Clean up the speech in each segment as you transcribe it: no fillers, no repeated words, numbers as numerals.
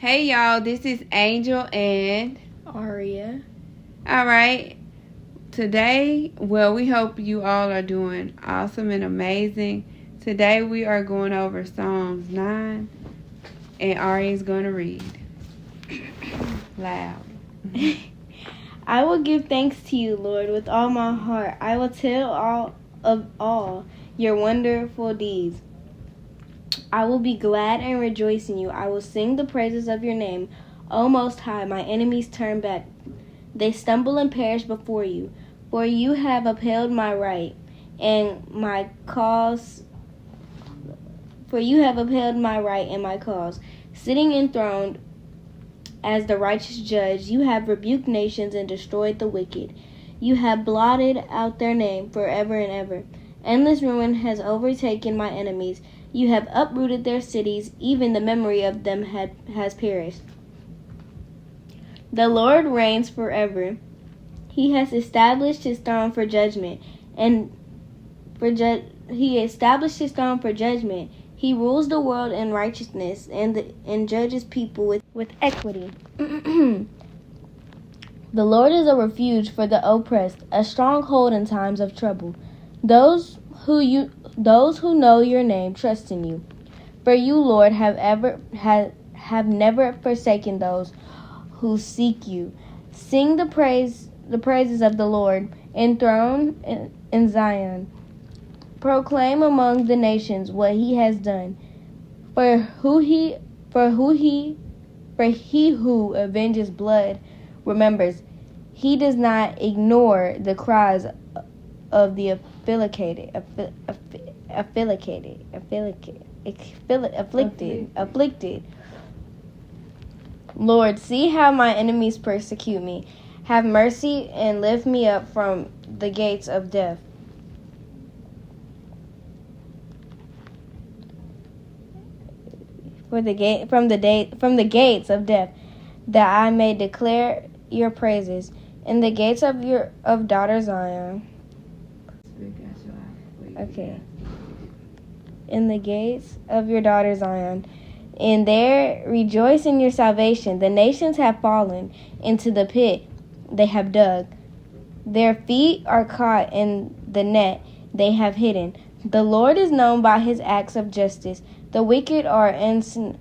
Hey y'all, this is Angel and Aria. Alright, today, we hope you all are doing awesome and amazing. Today we are going over Psalms 9 and Aria is going to read. Loud. I will give thanks to you, Lord, with all my heart. I will tell all your wonderful deeds. I will be glad and rejoice in you. I will sing the praises of your name. O Most High, my enemies turn back. They stumble and perish before you. For you have upheld my right and my cause. For you have upheld my right and my cause. Sitting enthroned as the righteous judge, you have rebuked nations and destroyed the wicked. You have blotted out their name forever and ever. Endless ruin has overtaken my enemies. You have uprooted their cities, even the memory of them has perished. The Lord reigns forever. He has established his throne for judgment, he established his throne for judgment. He rules the world in righteousness and judges people with equity. The Lord is a refuge for the oppressed, a stronghold in times of trouble. Those who know your name trust in you. For you, Lord, have never forsaken those who seek you. Sing the praises of the Lord, enthroned in Zion. Proclaim among the nations what he has done. For he who avenges blood remembers. He does not ignore the cries of the afflicted. Lord, see how my enemies persecute me. Have mercy and lift me up from the gates of death. From the gates of death, that I may declare your praises in the gates of daughter Zion. Okay. In the gates of your daughter Zion, and there rejoice in your salvation. The nations have fallen into the pit they have dug. Their feet are caught in the net they have hidden. The Lord is known by his acts of justice. The wicked are ensnared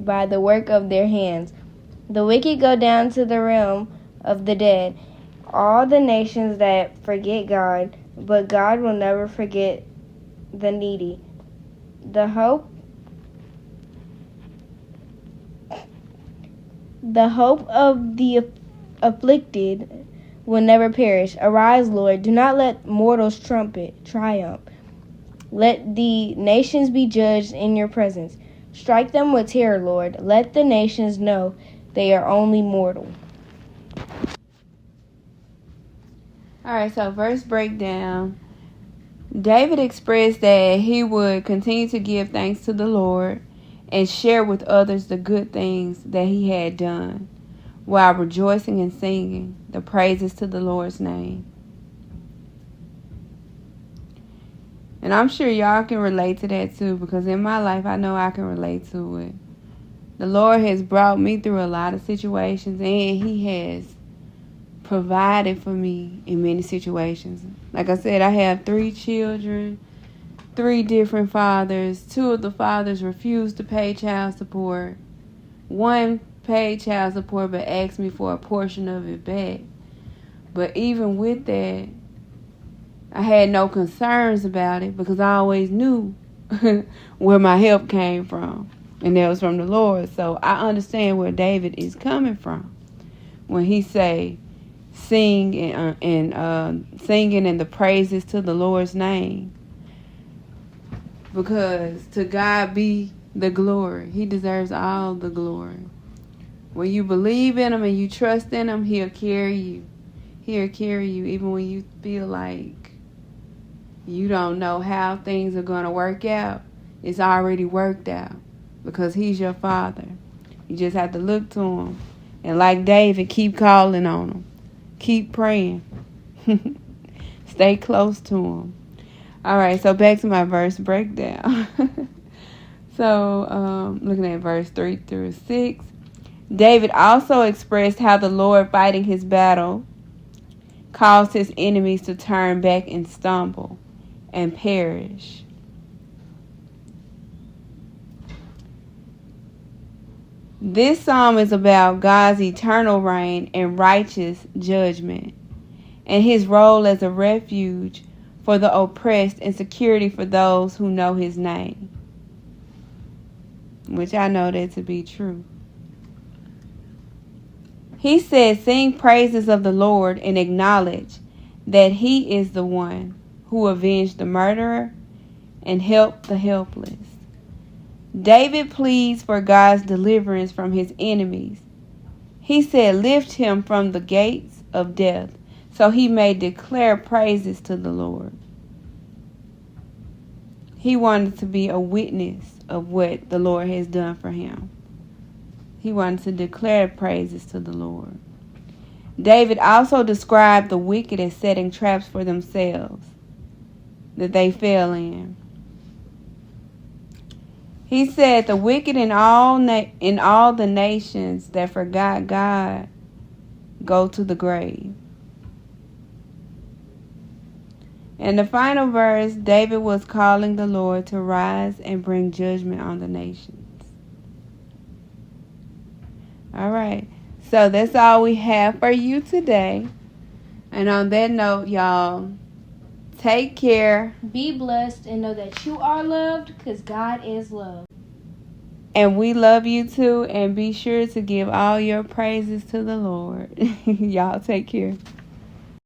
by the work of their hands. The wicked go down to the realm of the dead. All the nations that forget God, but God will never forget the needy. The hope of the afflicted will never perish. Arise, Lord, do not let mortals triumph. Let the nations be judged in your presence. Strike them with terror, Lord. Let the nations know they are only mortal. Alright, so verse breakdown. David expressed that he would continue to give thanks to the Lord and share with others the good things that he had done, while rejoicing and singing the praises to the Lord's name. And I'm sure y'all can relate to that too, because in my life I know I can relate to it. The Lord has brought me through a lot of situations, and he has provided for me in many situations. Like I said, I have 3 children, 3 different fathers. 2 of the fathers refused to pay child support. 1 paid child support but asked me for a portion of it back. But even with that, I had no concerns about it because I always knew where my help came from, and that was from the Lord. So I understand where David is coming from when he say sing and singing in the praises to the Lord's name, because to God be the glory. He deserves all the glory. When you believe in him and you trust in him, he'll carry you. He'll carry you even when you feel like you don't know how things are going to work out. It's already worked out because he's your father. You just have to look to him. And like David, keep calling on him. Keep praying. Stay close to him. All right, so back to my verse breakdown. So, looking at verse 3 through 6, David also expressed how the Lord fighting his battle caused his enemies to turn back and stumble and perish. This psalm is about God's eternal reign and righteous judgment, and his role as a refuge for the oppressed and security for those who know his name, which I know that to be true. He said, sing praises of the Lord and acknowledge that he is the one who avenged the murderer and helped the helpless. David pleads for God's deliverance from his enemies. He said, lift him from the gates of death so he may declare praises to the Lord. He wanted to be a witness of what the Lord has done for him. He wanted to declare praises to the Lord. David also described the wicked as setting traps for themselves that they fell in. He said, the wicked in all the nations that forgot God go to the grave. In the final verse, David was calling the Lord to rise and bring judgment on the nations. All right, so that's all we have for you today. And on that note, y'all, take care. Be blessed and know that you are loved because God is love. And we love you too. And be sure to give all your praises to the Lord. Y'all take care.